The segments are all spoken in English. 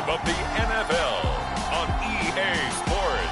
exclusive of the NFL on EA Sports.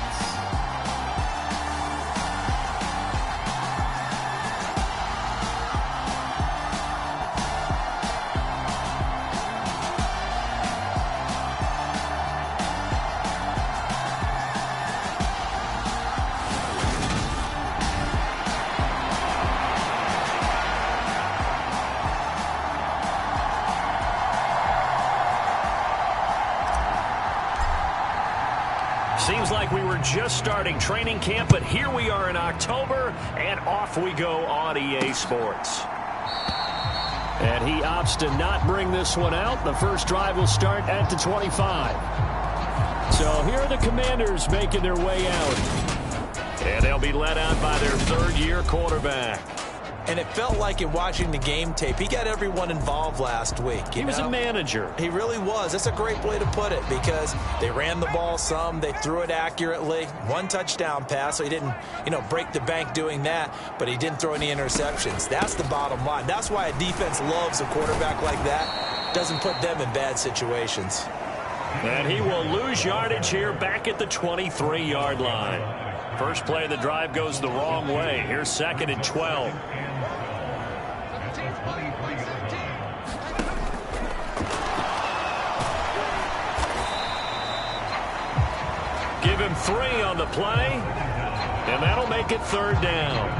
Seems like we were just starting training camp, but here we are in October, and off we go on EA Sports. And he opts to not bring this one out. The first drive will start at the 25. So here are the Commanders making their way out. And they'll be led out by their third-year quarterback. And it felt like in watching the game tape, he got everyone involved last week. He was a manager. He really was. That's a great way to put it because they ran the ball some. They threw it accurately. One touchdown pass, so he didn't, break the bank doing that, but he didn't throw any interceptions. That's the bottom line. That's why a defense loves a quarterback like that. Doesn't put them in bad situations. And he will lose yardage here back at the 23-yard line. First play of the drive goes the wrong way. Here's 2nd and 12. Give him 3 on the play, and that'll make it 3rd down.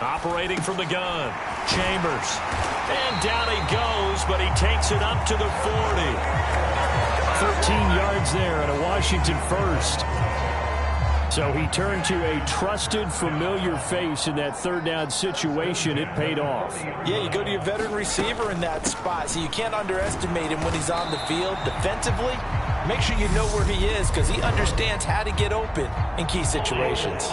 Operating from the gun, Chambers. And down he goes, but he takes it up to the 40. 13 yards there and a Washington first. So he turned to a trusted, familiar face in that 3rd down situation. It paid off. Yeah, you go to your veteran receiver in that spot, so you can't underestimate him when he's on the field. Defensively, make sure you know where he is because he understands how to get open in key situations.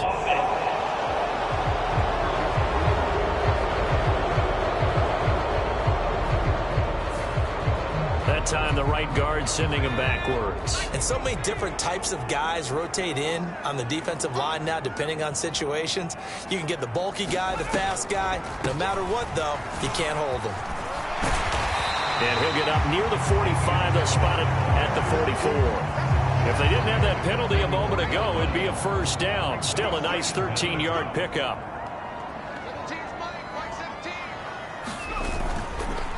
Time the right guard sending him backwards. And so many different types of guys rotate in on the defensive line now depending on situations. You can get the bulky guy, the fast guy. No matter what, though, you can't hold him. And he'll get up near the 45. They'll spot it at the 44. If they didn't have that penalty a moment ago, it'd be a 1st down. Still a nice 13-yard pickup.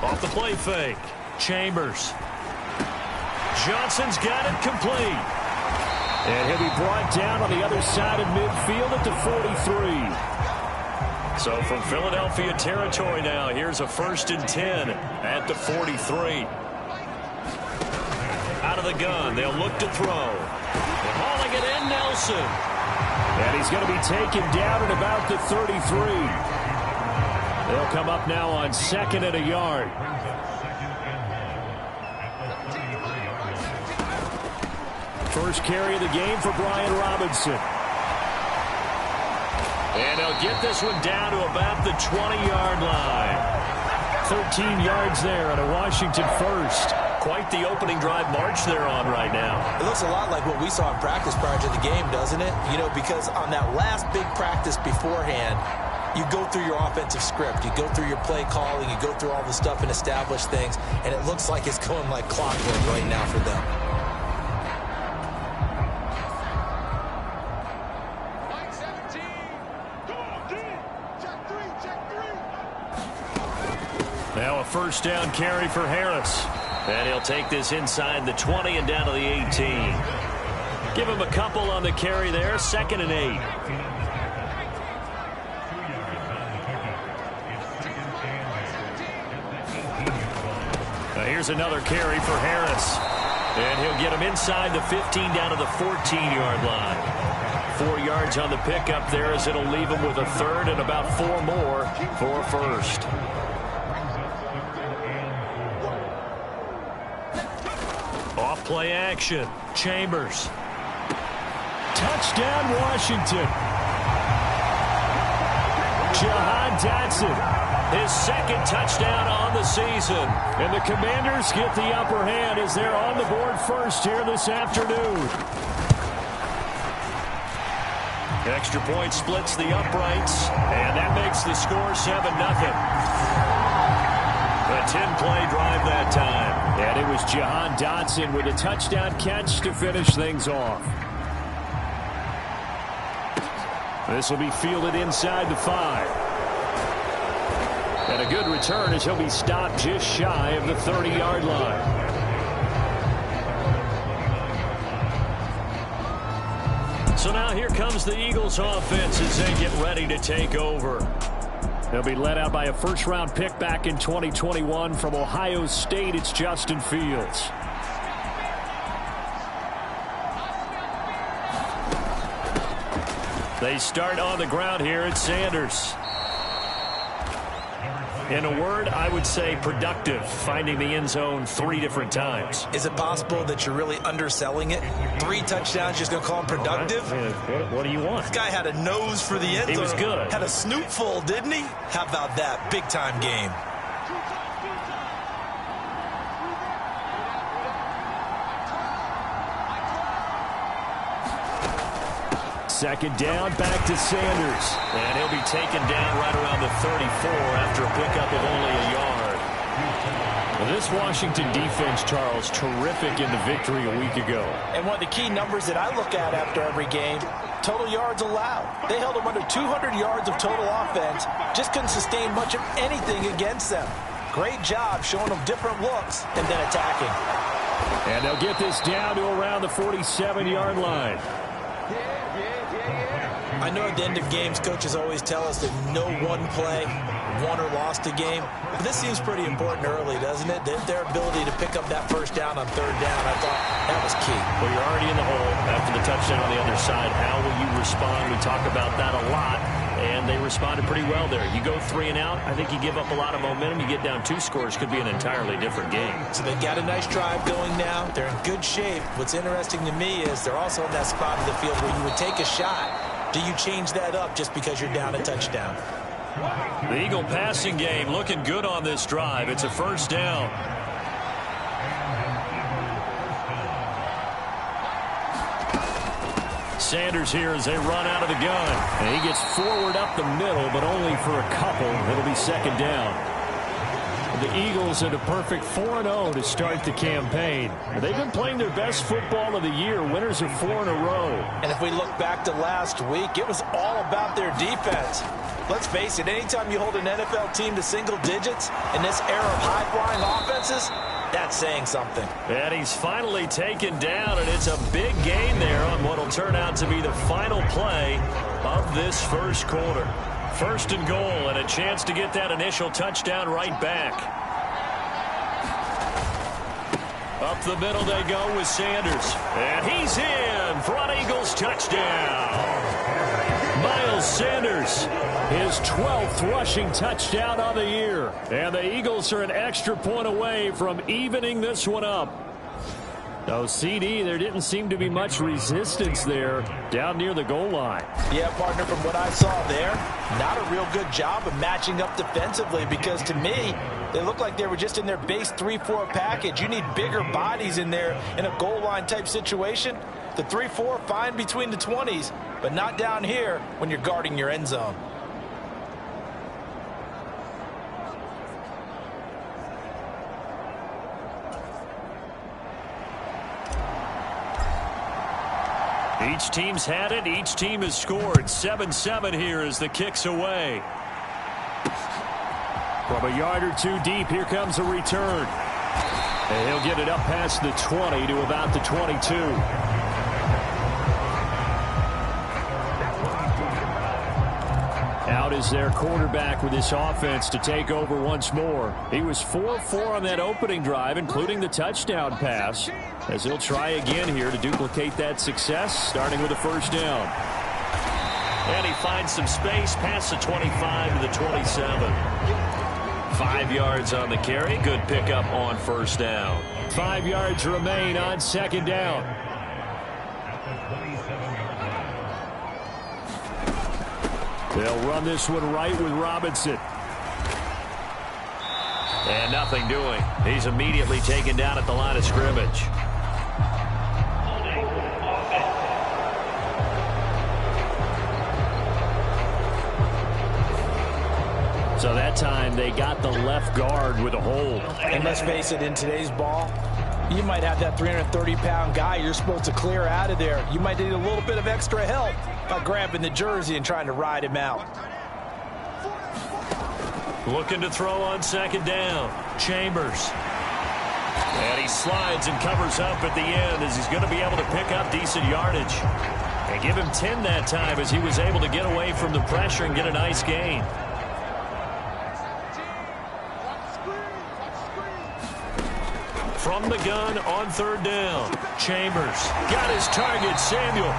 Off the play fake. Chambers. Johnson's got it complete. And he'll be brought down on the other side of midfield at the 43. So from Philadelphia territory now, here's a 1st and 10 at the 43. Out of the gun, they'll look to throw. They're hauling it in, Nelson. And he's going to be taken down at about the 33. They'll come up now on 2nd and a yard. First carry of the game for Brian Robinson. And they'll get this one down to about the 20-yard line. 13 yards there and a Washington first. Quite the opening drive march they're on right now. It looks a lot like what we saw in practice prior to the game, doesn't it? Because on that last big practice beforehand, you go through your offensive script. You go through your play calling. You go through all the stuff and establish things. And it looks like it's going like clockwork right now for them. Now a 1st down carry for Harris. And he'll take this inside the 20 and down to the 18. Give him a couple on the carry there. 2nd and 8. Now here's another carry for Harris. And he'll get him inside the 15 down to the 14-yard line. 4 yards on the pickup there as it'll leave him with a 3rd and about 4 more for a 1st. Off play action. Chambers. Touchdown, Washington. Jahan Dotson his second touchdown on the season. And the Commanders get the upper hand as they're on the board first here this afternoon. Extra point splits the uprights, and that makes the score 7-0. A 10-play drive that time. And it was Jahan Dotson with a touchdown catch to finish things off. This will be fielded inside the 5. And a good return as he'll be stopped just shy of the 30-yard line. So now here comes the Eagles offense as they get ready to take over. They'll be led out by a first-round pick back in 2021 from Ohio State. It's Justin Fields. They start on the ground here at Sanders. In a word, I would say productive, finding the end zone 3 different times. Is it possible that you're really underselling it? 3 touchdowns, just going to call him productive? What do you want? This guy had a nose for the end zone. He was good. Had a snootful, didn't he? How about that? Big-time game. Second down, back to Sanders. And he'll be taken down right around the 34 after a pickup of only a yard. Well, this Washington defense, Charles, terrific in the victory a week ago. And one of the key numbers that I look at after every game, total yards allowed. They held them under 200 yards of total offense, just couldn't sustain much of anything against them. Great job showing them different looks and then attacking. And they'll get this down to around the 47-yard line. I know at the end of games, coaches always tell us that no one play won or lost a game. But this seems pretty important early, doesn't it? Their ability to pick up that first down on third down, I thought that was key. Well, you're already in the hole after the touchdown on the other side. How will you respond? We talk about that a lot, and they responded pretty well there. You go 3 and out, I think you give up a lot of momentum. You get down 2 scores, could be an entirely different game. So they've got a nice drive going now. They're in good shape. What's interesting to me is they're also in that spot of the field where you would take a shot. Do you change that up just because you're down a touchdown? The Eagle passing game looking good on this drive. It's a first down. Sanders here as they run out of the gun. And he gets forward up the middle, but only for a couple. It'll be second down. The Eagles at a perfect 4-0 to start the campaign. They've been playing their best football of the year. Winners of 4 in a row. And if we look back to last week, it was all about their defense. Let's face it, anytime you hold an NFL team to single digits in this era of high-flying offenses, that's saying something. And he's finally taken down, and it's a big gain there on what will turn out to be the final play of this first quarter. First and goal, and a chance to get that initial touchdown right back. Up the middle they go with Sanders. And he's in for an Eagles touchdown. Miles Sanders, his 12th rushing touchdown of the year. And the Eagles are an extra point away from evening this one up. Oh, CD, there didn't seem to be much resistance there down near the goal line. Yeah, partner, from what I saw there, not a real good job of matching up defensively because to me, they looked like they were just in their base 3-4 package. You need bigger bodies in there in a goal line type situation. The 3-4, fine between the 20s, but not down here when you're guarding your end zone. Each team's had it. Each team has scored. 7-7 here as the kick's away. From a yard or 2 deep, here comes a return. And he'll get it up past the 20 to about the 22. Out is their quarterback with this offense to take over once more. He was 4-4 on that opening drive, including the touchdown pass, as he'll try again here to duplicate that success, starting with a first down. And he finds some space past the 25 to the 27. 5 yards on the carry. Good pickup on first down. 5 yards remain on second down. They'll run this one right with Robinson. And nothing doing. He's immediately taken down at the line of scrimmage. So that time they got the left guard with a hold. And let's face it, in today's ball, you might have that 330-pound guy you're supposed to clear out of there. You might need a little bit of extra help by grabbing the jersey and trying to ride him out. Looking to throw on second down. Chambers. And he slides and covers up at the end as he's going to be able to pick up decent yardage. And give him 10 that time as he was able to get away from the pressure and get a nice gain. From the gun on third down. Chambers got his target, Samuel.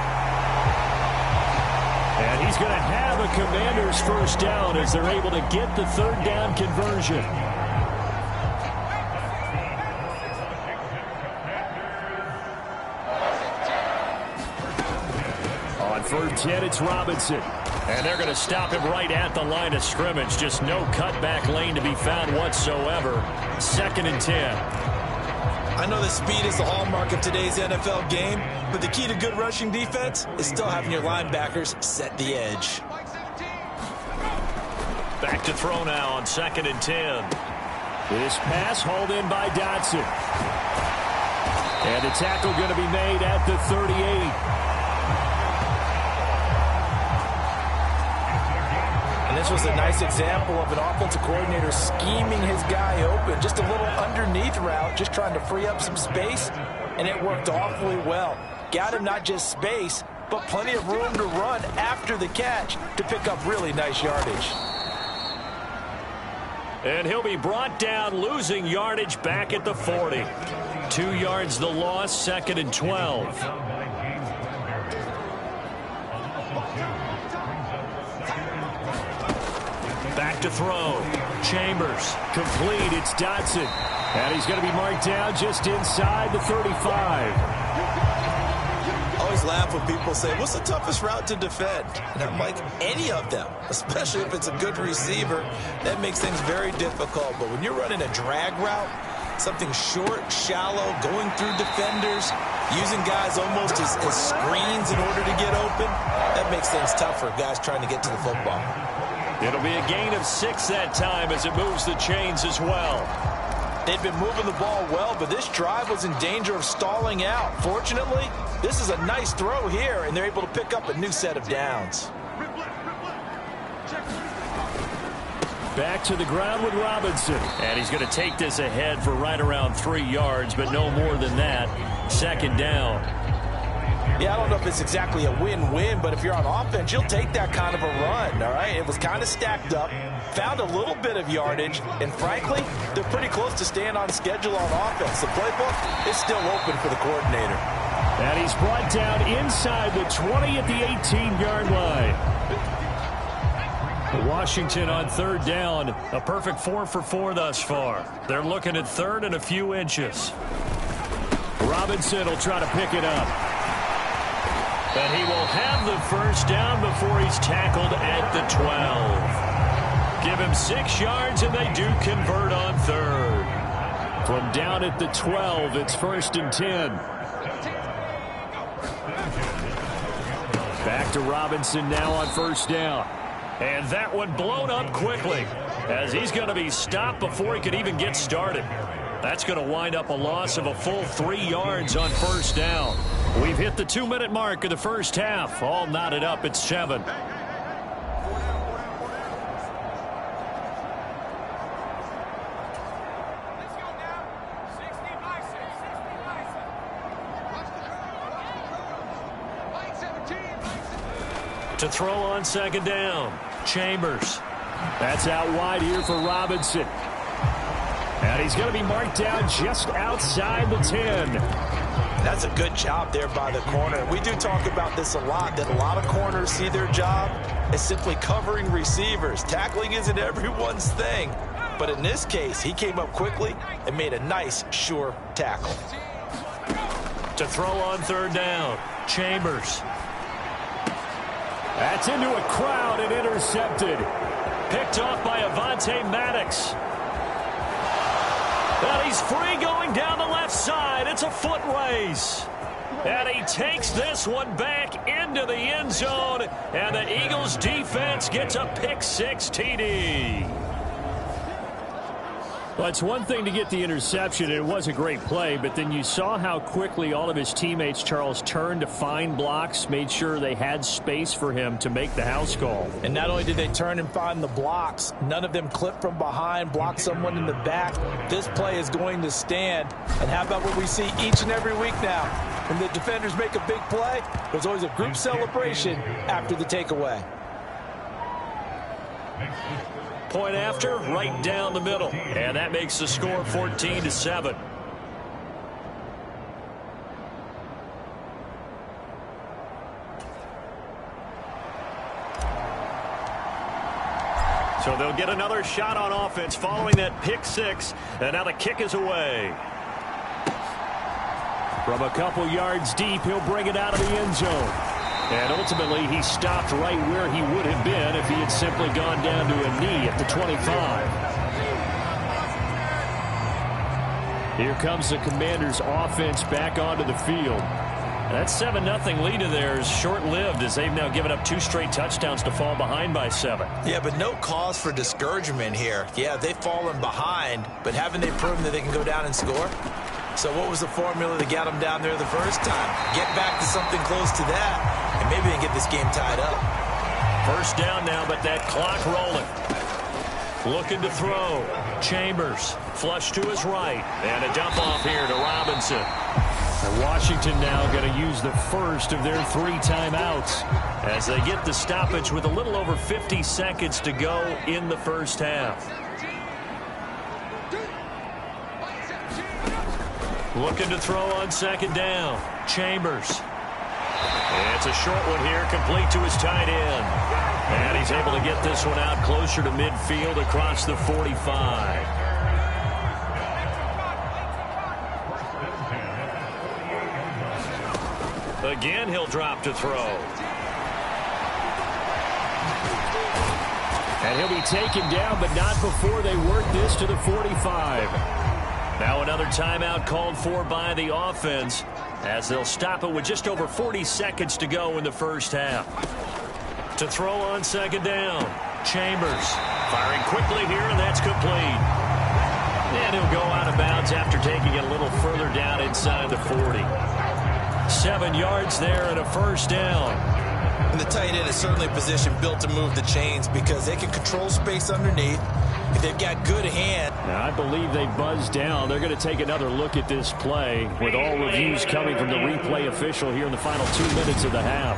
And he's going to have a Commander's first down as they're able to get the third down conversion. On third 10, it's Robinson. And they're going to stop him right at the line of scrimmage. Just no cutback lane to be found whatsoever. 2nd and 10. I know that speed is the hallmark of today's NFL game, but the key to good rushing defense is still having your linebackers set the edge. Back to throw now on 2nd and 10. This pass hauled in by Dotson. And the tackle going to be made at the 38. And this was a nice example of an offensive coordinator scheming his guy open. Just a little underneath route, just trying to free up some space, and it worked awfully well. Got him not just space, but plenty of room to run after the catch to pick up really nice yardage. And he'll be brought down, losing yardage back at the 40. 2 yards the loss, 2nd and 12. Back to throw. Chambers. Complete. It's Dotson. And he's going to be marked down just inside the 35. Always laugh when people say, what's the toughest route to defend? And I'm like, any of them, especially if it's a good receiver. That makes things very difficult. But when you're running a drag route, something short, shallow, going through defenders, using guys almost as screens in order to get open, that makes things tough for guys trying to get to the football. It'll be a gain of 6 that time as it moves the chains as well. They've been moving the ball well, but this drive was in danger of stalling out. Fortunately, this is a nice throw here, and they're able to pick up a new set of downs. Back to the ground with Robinson. And he's going to take this ahead for right around 3 yards, but no more than that. 2nd down. Yeah, I don't know if it's exactly a win-win, but if you're on offense, you'll take that kind of a run, all right? It was kind of stacked up, found a little bit of yardage, and frankly, they're pretty close to staying on schedule on offense. The playbook is still open for the coordinator. And he's brought down inside the 20 at the 18-yard line. Washington on third down, a perfect 4 for 4 thus far. They're looking at third and a few inches. Robinson will try to pick it up. And he will have the first down before he's tackled at the 12. Give him 6 yards, and they do convert on third. From down at the 12, it's 1st and 10. Back to Robinson now on 1st down. And that one blown up quickly as he's going to be stopped before he could even get started. That's going to wind up a loss of a full 3 yards on 1st down. We've hit the 2-minute mark of the first half. All knotted up at 7. To throw on 2nd down. Chambers. That's out wide here for Robinson. And he's going to be marked down just outside the 10. That's a good job there by the corner. We do talk about this a lot, that a lot of corners see their job as simply covering receivers. Tackling isn't everyone's thing. But in this case, he came up quickly and made a nice, sure tackle. To throw on 3rd down. Chambers. That's into a crowd and intercepted. Picked off by Avonte Maddox. And he's free going down the left side. It's a foot race. And he takes this one back into the end zone. And the Eagles defense gets a pick-6 TD. Well, it's one thing to get the interception, and it was a great play, but then you saw how quickly all of his teammates, Charles, turned to find blocks, made sure they had space for him to make the house call. And not only did they turn and find the blocks, none of them clipped from behind, blocked someone in the back. This play is going to stand. And how about what we see each and every week now? When the defenders make a big play, there's always a group celebration after the takeaway. Point after, right down the middle. And that makes the score 14-7. So they'll get another shot on offense following that pick-6. And now the kick is away. From a couple yards deep, he'll bring it out of the end zone. And ultimately, he stopped right where he would have been if he had simply gone down to a knee at the 25. Here comes the Commanders' offense back onto the field. That 7-0 lead of theirs short-lived as they've now given up 2 straight touchdowns to fall behind by 7. Yeah, but no cause for discouragement here. Yeah, they've fallen behind, but haven't they proven that they can go down and score? So what was the formula that got them down there the first time? Get back to something close to that, and maybe they get this game tied up. First down now, but that clock rolling. Looking to throw. Chambers, flush to his right. And a dump off here to Robinson. And Washington now going to use the first of their 3 timeouts as they get the stoppage with a little over 50 seconds to go in the first half. Looking to throw on second down. Chambers. And it's a short one here, complete to his tight end. And he's able to get this one out closer to midfield across the 45. Again, he'll drop to throw. And he'll be taken down, but not before they work this to the 45. Now another timeout called for by the offense as they'll stop it with just over 40 seconds to go in the first half. To throw on second down. Chambers firing quickly here, and that's complete. And he'll go out of bounds after taking it a little further down inside the 40. 7 yards there and a first down. And the tight end is certainly a position built to move the chains because they can control space underneath. If they've got good hand. Now, I believe they buzzed down. They're going to take another look at this play with all reviews coming from the replay official here in the final 2 minutes of the half.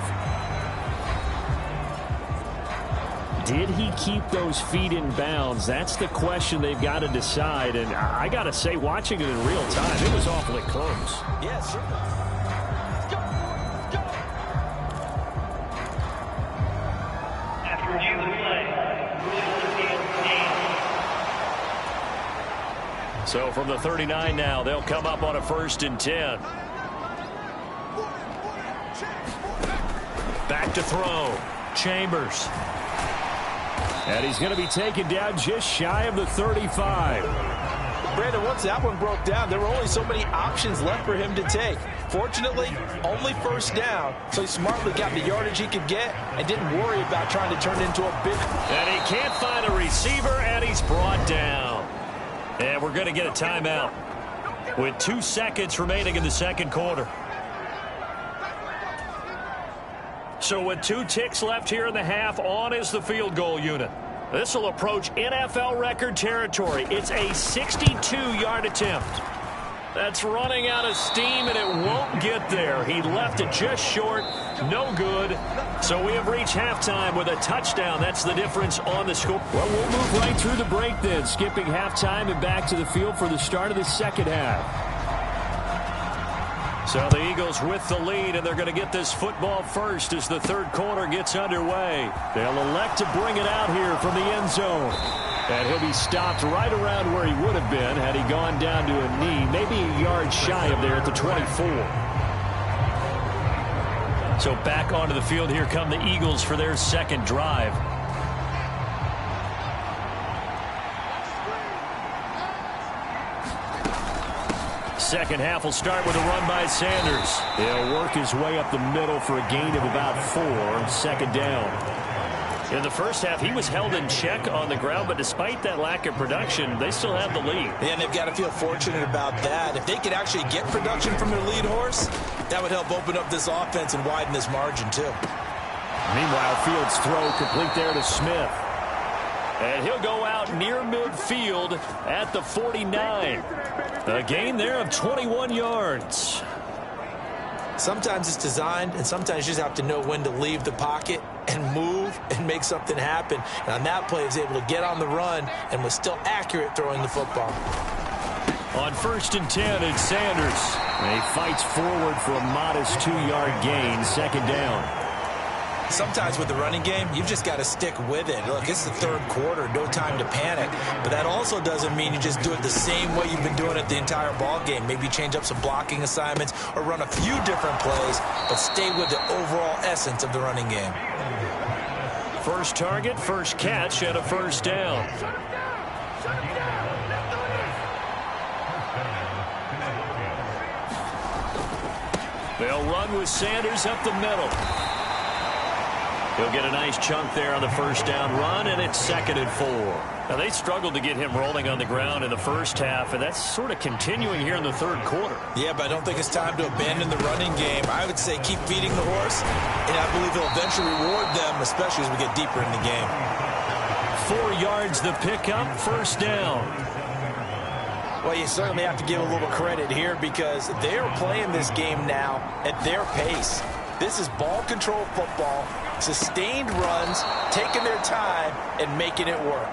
Did he keep those feet in bounds? That's the question they've got to decide. And I got to say, watching it in real time, it was awfully close. Yes, certainly. So from the 39 now, they'll come up on a 1st and 10. Back to throw. Chambers. And he's going to be taken down just shy of the 35. Brandon, once that one broke down, there were only so many options left for him to take. Fortunately, only first down, so he smartly got the yardage he could get and didn't worry about trying to turn it into a big. And he can't find a receiver, and he's brought down. And we're going to get a timeout with 2 seconds remaining in the second quarter. So with 2 ticks left here in the half, on is the field goal unit. This will approach NFL record territory. It's a 62-yard attempt. That's running out of steam, and it won't get there. He left it just short. No good. So we have reached halftime with a touchdown. That's the difference on the score. Well, we'll move right through the break then, skipping halftime and back to the field for the start of the second half. So the Eagles with the lead, and they're going to get this football first as the third quarter gets underway. They'll elect to bring it out here from the end zone. And he'll be stopped right around where he would have been had he gone down to a knee, maybe a yard shy of there at the 24. So back onto the field, here come the Eagles for their second drive. Second half will start with a run by Sanders. He'll work his way up the middle for a gain of about 4. Second down. In the first half, he was held in check on the ground, but despite that lack of production, they still have the lead. And they've got to feel fortunate about that. If they could actually get production from their lead horse, that would help open up this offense and widen this margin, too. Meanwhile, Fields' throw complete there to Smith. And he'll go out near midfield at the 49. A gain there of 21 yards. Sometimes it's designed, and sometimes you just have to know when to leave the pocket and move and make something happen. And on that play, he was able to get on the run and was still accurate throwing the football. On 1st and 10, it's Sanders. And he fights forward for a modest 2-yard gain. Second down. Sometimes with the running game, you've just got to stick with it. Look, it's the third quarter, no time to panic. But that also doesn't mean you just do it the same way you've been doing it the entire ball game. Maybe change up some blocking assignments or run a few different plays, but stay with the overall essence of the running game. First target, first catch, and a first down. They'll run with Sanders up the middle. He'll get a nice chunk there on the first down run, and it's 2nd and 4. Now, they struggled to get him rolling on the ground in the first half, and that's sort of continuing here in the third quarter. Yeah, but I don't think it's time to abandon the running game. I would say keep feeding the horse, and I believe he'll eventually reward them, especially as we get deeper in the game. 4 yards the pickup, first down. Well, you certainly have to give a little credit here because they're playing this game now at their pace. This is ball control football, sustained runs, taking their time, and making it work.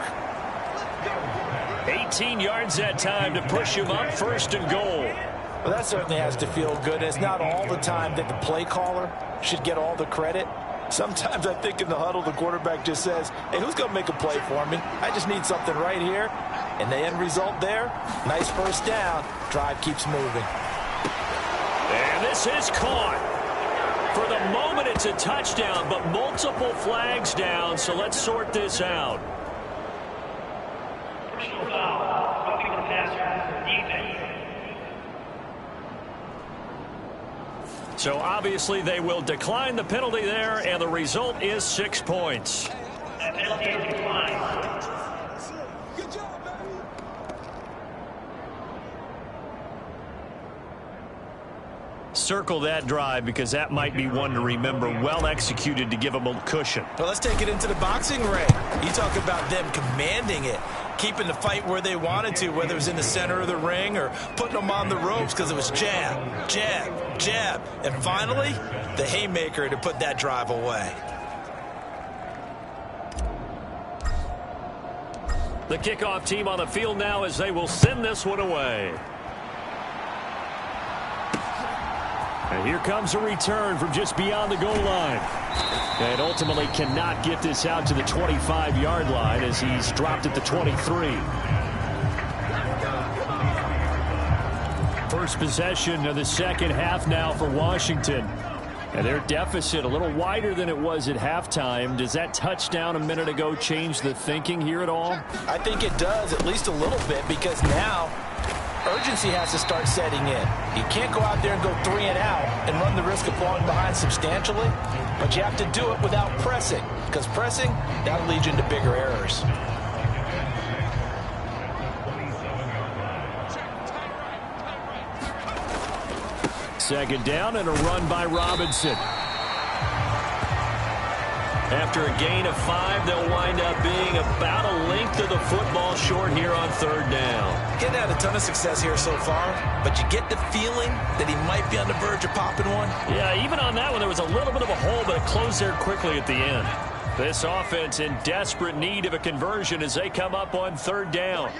18 yards that time to push him up, 1st and goal. Well, that certainly has to feel good. It's not all the time that the play caller should get all the credit. Sometimes I think in the huddle, the quarterback just says, hey, who's going to make a play for me? I just need something right here. And the end result there, nice first down. Drive keeps moving. And this is caught. For the moment, it's a touchdown, but multiple flags down, so let's sort this out. Personal foul, roughing the passer, defense. So obviously they will decline the penalty there, and the result is 6 points. That penalty is declined. Circle that drive because that might be one to remember. Well executed to give them a cushion. Well, let's take it into the boxing ring. You talk about them commanding it, keeping the fight where they wanted to, whether it was in the center of the ring or putting them on the ropes because it was jab, jab, jab. And finally, the haymaker to put that drive away. The kickoff team on the field now as they will send this one away. And here comes a return from just beyond the goal line. And ultimately cannot get this out to the 25-yard line as he's dropped at the 23. First possession of the second half now for Washington. And their deficit a little wider than it was at halftime. Does that touchdown a minute ago change the thinking here at all? I think it does, at least a little bit, because now urgency has to start setting in. You can't go out there and go 3 and out and run the risk of falling behind substantially, but you have to do it without pressing, because pressing, that'll lead you into bigger errors. Second down and a run by Robinson. After a gain of 5, they'll wind up being about a length of the football short here on third down. Getting had a ton of success here so far, but you get the feeling that he might be on the verge of popping one. Yeah, even on that one, there was a little bit of a hole, but it closed there quickly at the end. This offense in desperate need of a conversion as they come up on third down.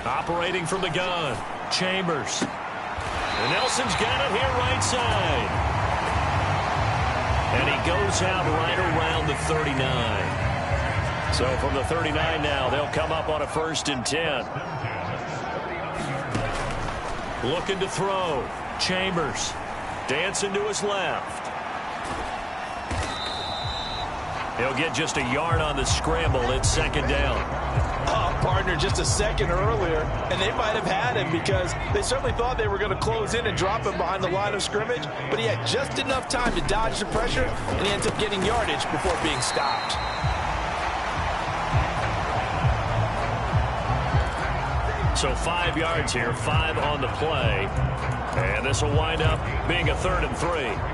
Operating from the gun, Chambers. And Nelson's got it here right side. And he goes out right around the 39. So from the 39 now, they'll come up on a 1st and 10. Looking to throw. Chambers dancing to his left. He'll get just a yard on the scramble. It's second down. partner just a second earlier, and they might have had him because they certainly thought they were going to close in and drop him behind the line of scrimmage, but he had just enough time to dodge the pressure, and he ends up getting yardage before being stopped. So 5 yards here, 5 on the play, and this will wind up being a 3rd and 3.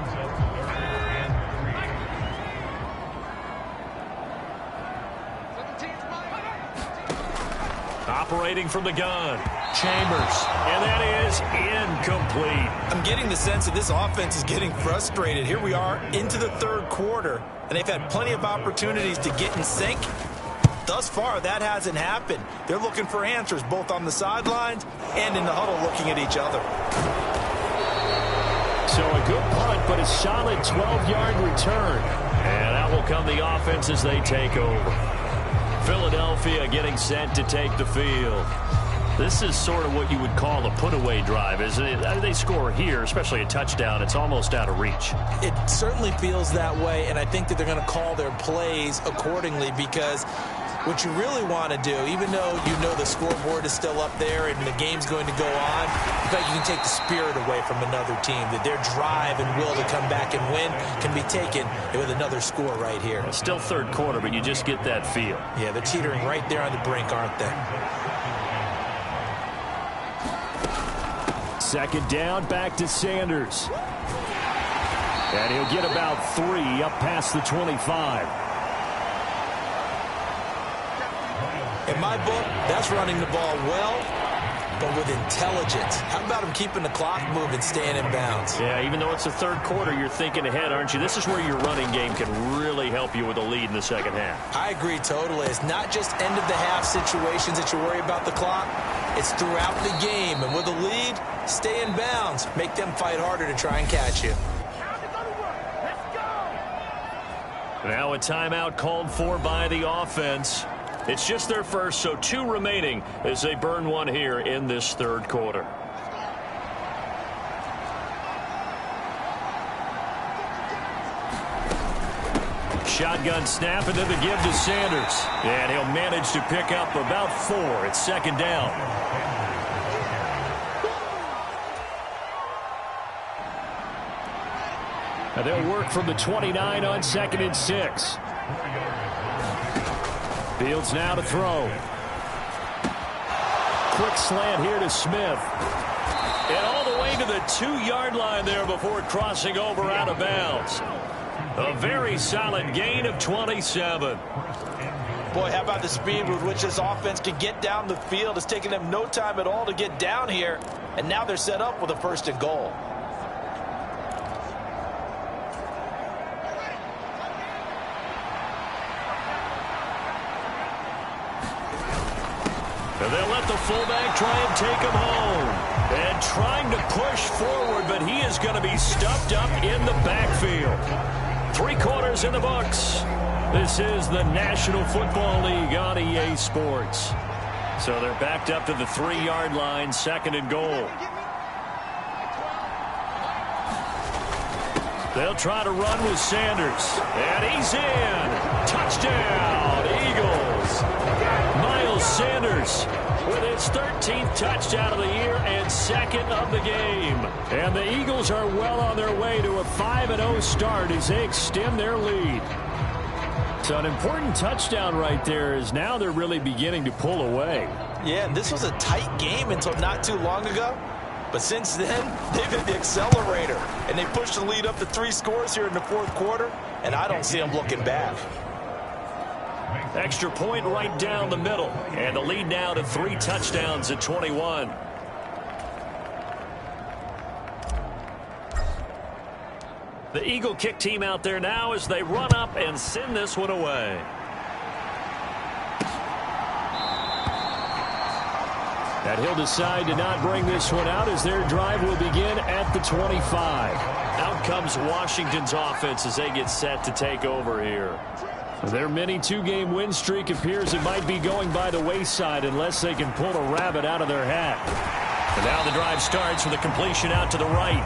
Operating from the gun, Chambers, and that is incomplete. I'm getting the sense that this offense is getting frustrated. Here we are into the 3rd quarter, and they've had plenty of opportunities to get in sync. Thus far, that hasn't happened. They're looking for answers both on the sidelines and in the huddle looking at each other. So a good punt, but a solid 12-yard return. And out will come the offense as they take over. Philadelphia getting set to take the field. This is sort of what you would call a put-away drive, isn't it? They score here, especially a touchdown. It's almost out of reach. It certainly feels that way, and I think that they're going to call their plays accordingly because what you really want to do, even though you know the scoreboard is still up there and the game's going to go on, in fact, you can take the spirit away from another team, that their drive and will to come back and win can be taken with another score right here. It's still 3rd quarter, but you just get that feel. Yeah, they're teetering right there on the brink, aren't they? 2nd down, back to Sanders. And he'll get about 3 up past the 25. In my book, that's running the ball well, but with intelligence. How about him keeping the clock moving, staying in bounds? Yeah, even though it's the 3rd quarter, you're thinking ahead, aren't you? This is where your running game can really help you with a lead in the 2nd half. I agree totally. It's not just end-of-the-half situations that you worry about the clock. It's throughout the game. And with a lead, stay in bounds. Make them fight harder to try and catch you. Now a timeout called for by the offense. It's just their first, so 2 remaining as they burn one here in this 3rd quarter. Shotgun snap, and then the give to Sanders. And he'll manage to pick up about 4. It's 2nd down. And they'll work from the 29 on 2nd and 6. Fields now to throw. Quick slant here to Smith. And all the way to the 2-yard line there before crossing over out of bounds. A very solid gain of 27. Boy, how about the speed with which this offense can get down the field? It's taken them no time at all to get down here, and now they're set up with a 1st and goal. And they'll let the fullback try and take him home. And trying to push forward, but he is going to be stuffed up in the backfield. 3 quarters in the books. This is the National Football League on EA Sports. So they're backed up to the 3-yard line, 2nd and goal. They'll try to run with Sanders. And he's in. Touchdown, Eagles. Miles Sanders with his 13th touchdown of the year and 2nd of the game. And the Eagles are well on their way to a 5-0 start as they extend their lead. So an important touchdown right there is now they're really beginning to pull away. Yeah, and this was a tight game until not too long ago. But since then, they've hit the accelerator. And they pushed the lead up to 3 scores here in the 4th quarter. And I don't see them looking back. Extra point right down the middle. And the lead now to 3 touchdowns at 21. The Eagle kick team out there now as they run up and send this one away. And he'll decide to not bring this one out as their drive will begin at the 25. Out comes Washington's offense as they get set to take over here. Their mini 2-game win streak appears it might be going by the wayside unless they can pull a rabbit out of their hat. And now the drive starts with a completion out to the right.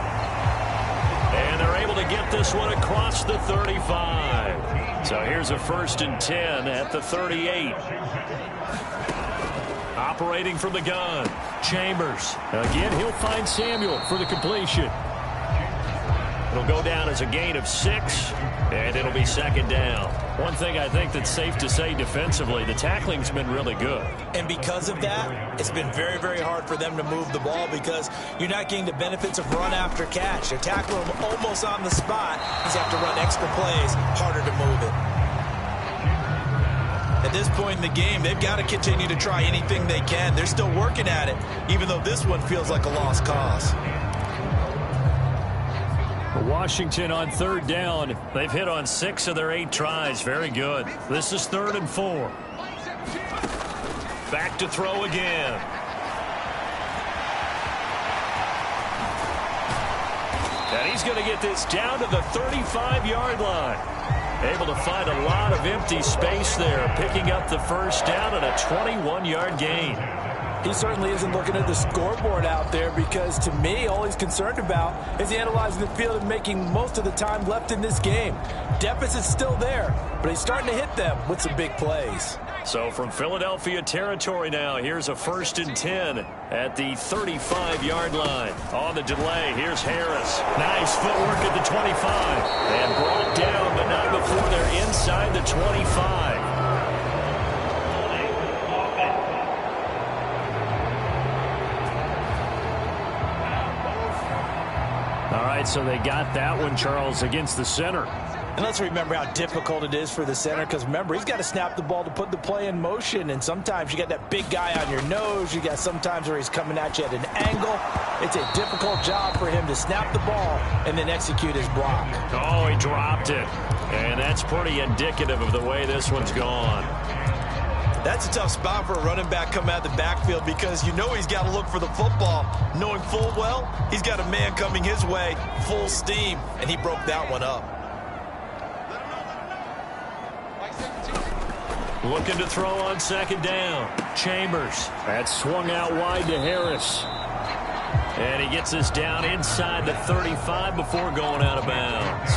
And they're able to get this one across the 35. So here's a 1st and 10 at the 38. Operating from the gun, Chambers. Again, he'll find Samuel for the completion. It'll go down as a gain of 6, and it'll be second down. One thing I think that's safe to say defensively, the tackling's been really good. And because of that, it's been very, very hard for them to move the ball because you're not getting the benefits of run after catch. They're tackling him almost on the spot. He's have to run extra plays, harder to move it. At this point in the game, they've got to continue to try anything they can. They're still working at it, even though this one feels like a lost cause. Washington on third down. They've hit on 6 of their 8 tries. Very good. This is 3rd and 4. Back to throw again. And he's going to get this down to the 35-yard line. Able to find a lot of empty space there, picking up the first down and a 21-yard gain. He certainly isn't looking at the scoreboard out there because, to me, all he's concerned about is analyzing the field and making most of the time left in this game. Deficit's still there, but he's starting to hit them with some big plays. So from Philadelphia territory now, here's a 1st and 10 at the 35-yard line. On the delay, here's Harris. Nice footwork at the 25. And brought down, but not before they're inside the 25. All right, so they got that one, Charles, against the center. And let's remember how difficult it is for the center because, remember, he's got to snap the ball to put the play in motion. And sometimes you got that big guy on your nose. You got sometimes where he's coming at you at an angle. It's a difficult job for him to snap the ball and then execute his block. Oh, he dropped it. And that's pretty indicative of the way this one's gone. That's a tough spot for a running back coming out of the backfield because you know he's got to look for the football, knowing full well he's got a man coming his way, full steam, and he broke that one up. Looking to throw on 2nd down. Chambers. That swung out wide to Harris. And he gets us down inside the 35 before going out of bounds.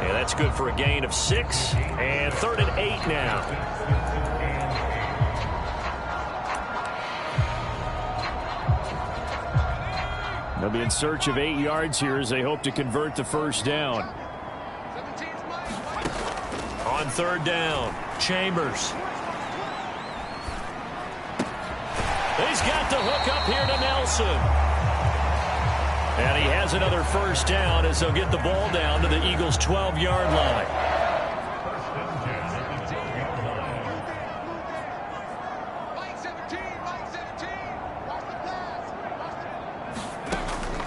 And that's good for a gain of 6. And 3rd and 8 now. They'll be in search of 8 yards here as they hope to convert the first down. On 3rd down, Chambers. He's got the hook up here to Nelson. And he has another first down as they'll get the ball down to the Eagles' 12-yard line.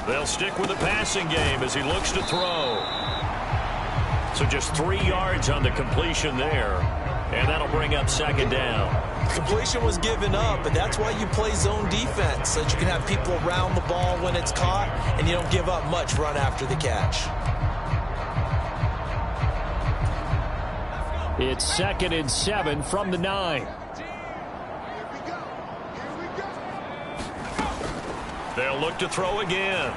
They'll stick with the passing game as he looks to throw. So just 3 yards on the completion there. And that'll bring up 2nd down. Completion was given up, but that's why you play zone defense, so that you can have people around the ball when it's caught, and you don't give up much run after the catch. It's 2nd and 7 from the 9. They'll look to throw again.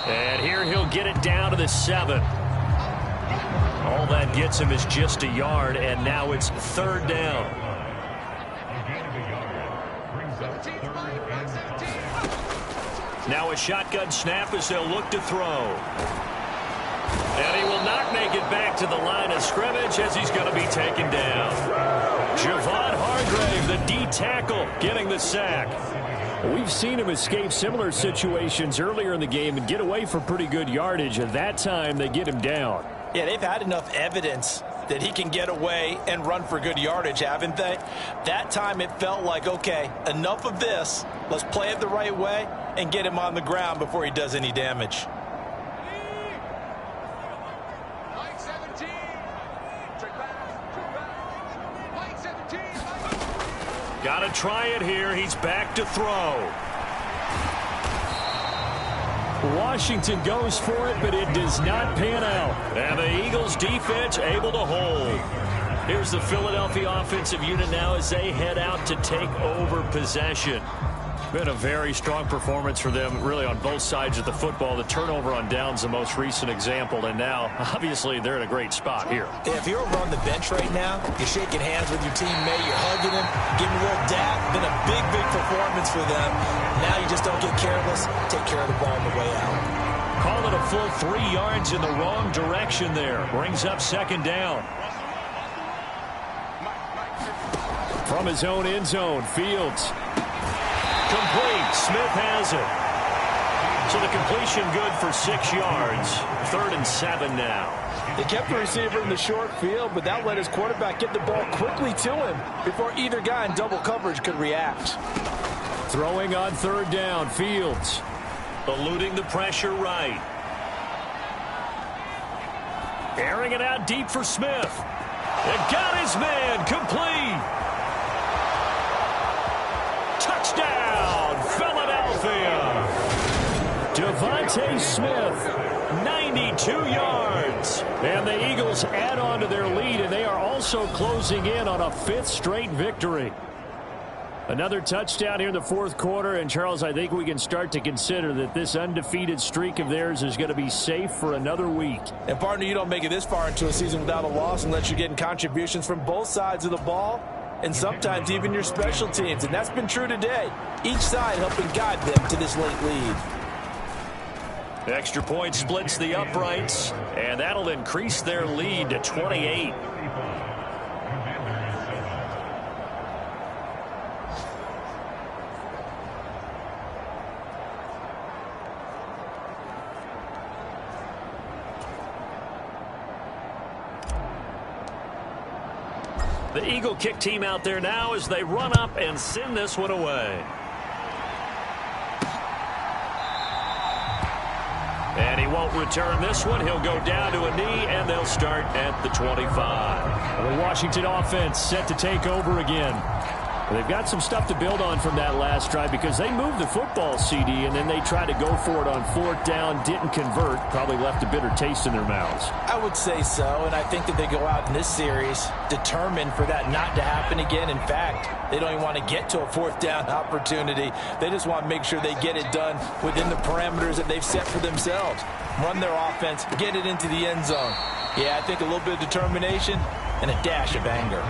And here he'll get it down to the 7. All that gets him is just a yard, and now it's 3rd down. Now a shotgun snap as they'll look to throw. And he will not make it back to the line of scrimmage as he's going to be taken down. Javon Hargrave, the D tackle, getting the sack. We've seen him escape similar situations earlier in the game and get away for pretty good yardage, and that time they get him down. Yeah, they've had enough evidence that he can get away and run for good yardage, haven't they? That time it felt like, okay, enough of this. Let's play it the right way and get him on the ground before he does any damage. Got to try it here. He's back to throw. Washington goes for it, but it does not pan out. And the Eagles defense able to hold. Here's the Philadelphia offensive unit now as they head out to take over possession. Been a very strong performance for them, really, on both sides of the football. The turnover on downs, the most recent example, and now, obviously, they're in a great spot here. If you're over on the bench right now, you're shaking hands with your teammate, you're hugging him, giving him a little dap. Been a big, big performance for them. Now you just don't get careless. Take care of the ball on the way out. Call it a full 3 yards in the wrong direction there. Brings up second down. From his own end zone, Fields. Complete. Smith has it. So the completion good for 6 yards. 3rd and 7 now. They kept the receiver in the short field, but that let his quarterback get the ball quickly to him before either guy in double coverage could react. Throwing on 3rd down, Fields. Eluding the pressure right. Airing it out deep for Smith. It got his man. Complete. Touchdown, Philadelphia. Devontae Smith, 92 yards. And the Eagles add on to their lead, and they are also closing in on a 5th straight victory. Another touchdown here in the 4th quarter, and Charles, I think we can start to consider that this undefeated streak of theirs is going to be safe for another week. And partner, you don't make it this far into a season without a loss unless you're getting contributions from both sides of the ball, and sometimes even your special teams, and that's been true today. Each side helping guide them to this late lead. The extra point splits the uprights, and that'll increase their lead to 28. The Eagle kick team out there now as they run up and send this one away. And he won't return this one. He'll go down to a knee, and they'll start at the 25. The Washington offense set to take over again. They've got some stuff to build on from that last drive because they moved the football, CD, and then they tried to go for it on 4th down, didn't convert, probably left a bitter taste in their mouths. I would say so, and I think that they go out in this series determined for that not to happen again. In fact, they don't even want to get to a 4th down opportunity. They just want to make sure they get it done within the parameters that they've set for themselves. Run their offense, get it into the end zone. Yeah, I think a little bit of determination and a dash of anger.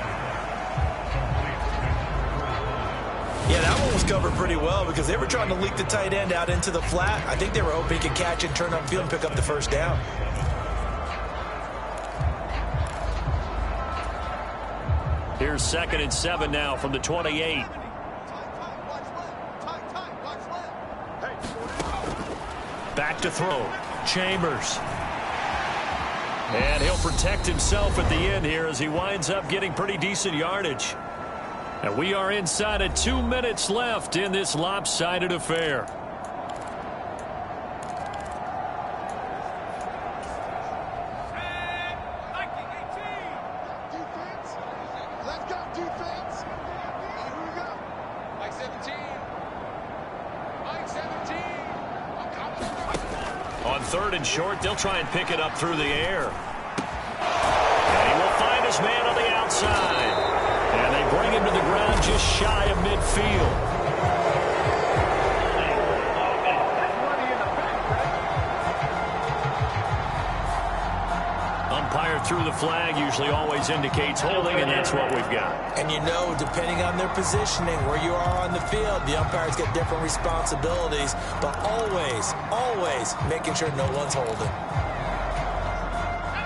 Yeah, that one was covered pretty well because they were trying to leak the tight end out into the flat. I think they were hoping he could catch it, turn upfield, and pick up the 1st down. Here's 2nd and 7 now from the 28. Back to throw. Chambers. And he'll protect himself at the end here as he winds up getting pretty decent yardage. And we are inside of 2 minutes left in this lopsided affair. On 3rd and short, they'll try and pick it up through the air. And he will find his man on the outside. And they bring him to the ground just shy of midfield. Umpire through the flag usually always indicates holding, and that's what we've got. And you know, depending on their positioning, where you are on the field, the umpires get different responsibilities, but always, always making sure no one's holding.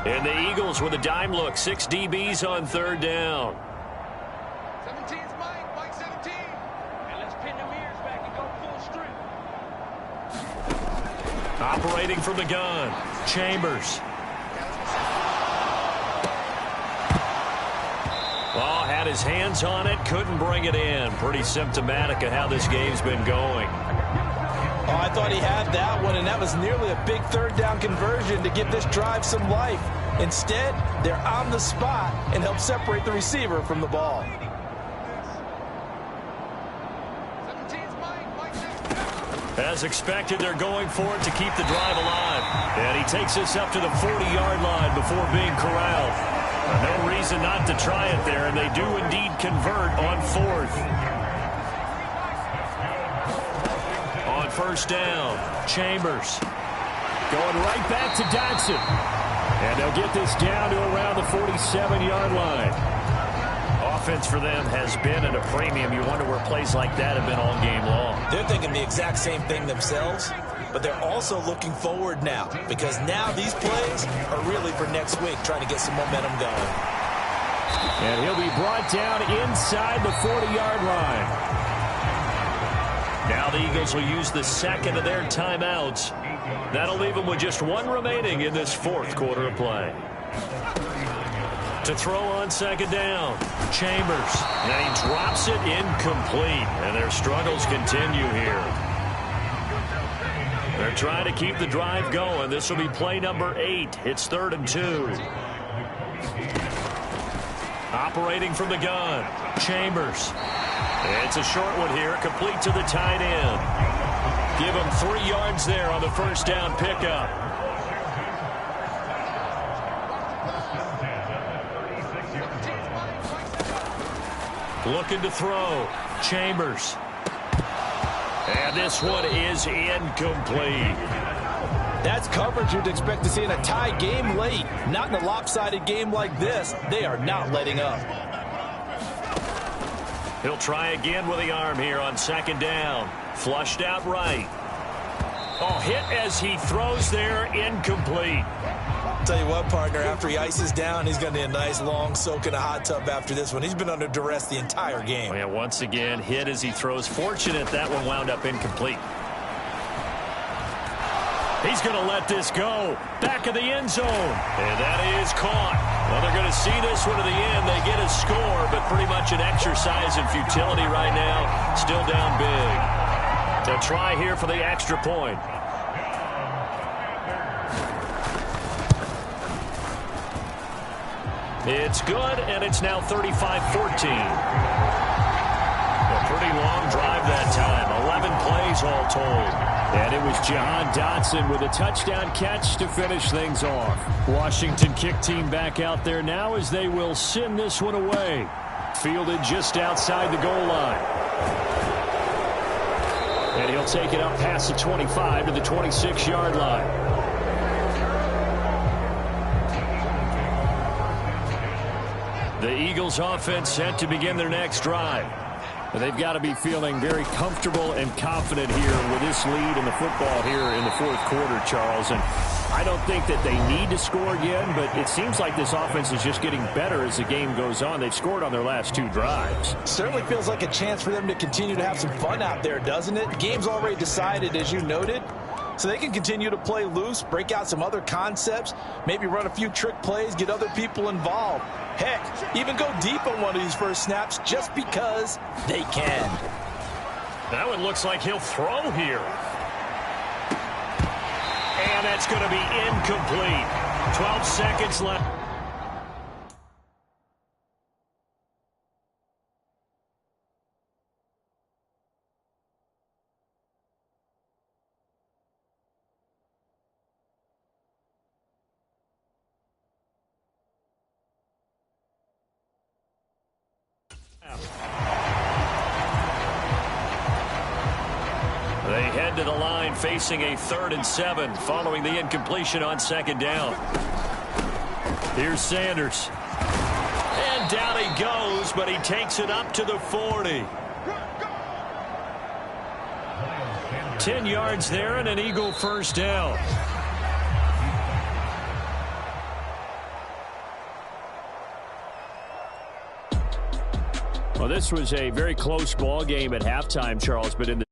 And the Eagles with a dime look, 6 DBs on 3rd down. 17's Mike 17. And let's pin them ears back and go full strength. Operating from the gun, Chambers. Oh, had his hands on it, couldn't bring it in. Pretty symptomatic of how this game's been going. Oh, I thought he had that one, and that was nearly a big 3rd down conversion to give this drive some life. Instead, they're on the spot and help separate the receiver from the ball. 17's Mike 16. As expected, they're going for it to keep the drive alive. And he takes us up to the 40-yard line before being corralled. No reason not to try it there, and they do indeed convert on 4th. first down. Chambers. Going right back to Dodson. And they'll get this down to around the 47-yard line. Offense for them has been at a premium. You wonder where plays like that have been all game long. They're thinking the exact same thing themselves, but they're also looking forward now, because now these plays are really for next week, trying to get some momentum going. And he'll be brought down inside the 40-yard line. Now the Eagles will use the second of their timeouts. That'll leave them with just one remaining in this fourth quarter of play. To throw on second down, Chambers. And he drops it incomplete. And their struggles continue here. They're trying to keep the drive going. This will be play number 8. It's 3rd and 2. Operating from the gun, Chambers. It's a short one here, complete to the tight end. Give him 3 yards there on the first down pickup. Looking to throw, Chambers. And this one is incomplete. That's coverage you'd expect to see in a tie game late. Not in a lopsided game like this. They are not letting up. He'll try again with the arm here on second down. Flushed out right. Oh, hit as he throws there, incomplete. Tell you what, partner, after he ices down, he's going to need a nice long soak in a hot tub after this one. He's been under duress the entire game. Oh, yeah, once again, hit as he throws. Fortunate that one wound up incomplete. He's going to let this go. Back of the end zone. And that is caught. Well, they're going to see this one to the end. They get a score, but pretty much an exercise in futility right now. Still down big. To try here for the extra point. It's good, and it's now 35-14. A pretty long drive that time. 11 plays all told. And it was Jahan Dotson with a touchdown catch to finish things off. Washington kick team back out there now as they will send this one away. Fielded just outside the goal line. And he'll take it up past the 25 to the 26-yard line. The Eagles offense set to begin their next drive. They've got to be feeling very comfortable and confident here with this lead in the football here in the fourth quarter, Charles. And I don't think that they need to score again, but it seems like this offense is just getting better as the game goes on. They've scored on their last 2 drives. Certainly feels like a chance for them to continue to have some fun out there, doesn't it? Game's already decided, as you noted. So they can continue to play loose, break out some other concepts, maybe run a few trick plays, get other people involved. Heck, even go deep on one of these first snaps just because they can. That one looks like he'll throw here. And that's going to be incomplete. 12 seconds left. They head to the line facing a 3rd and 7 following the incompletion on second down. Here's Sanders. And down he goes, but he takes it up to the 40. 10 yards there and an Eagle first down. Well, this was a very close ball game at halftime, Charles, but in the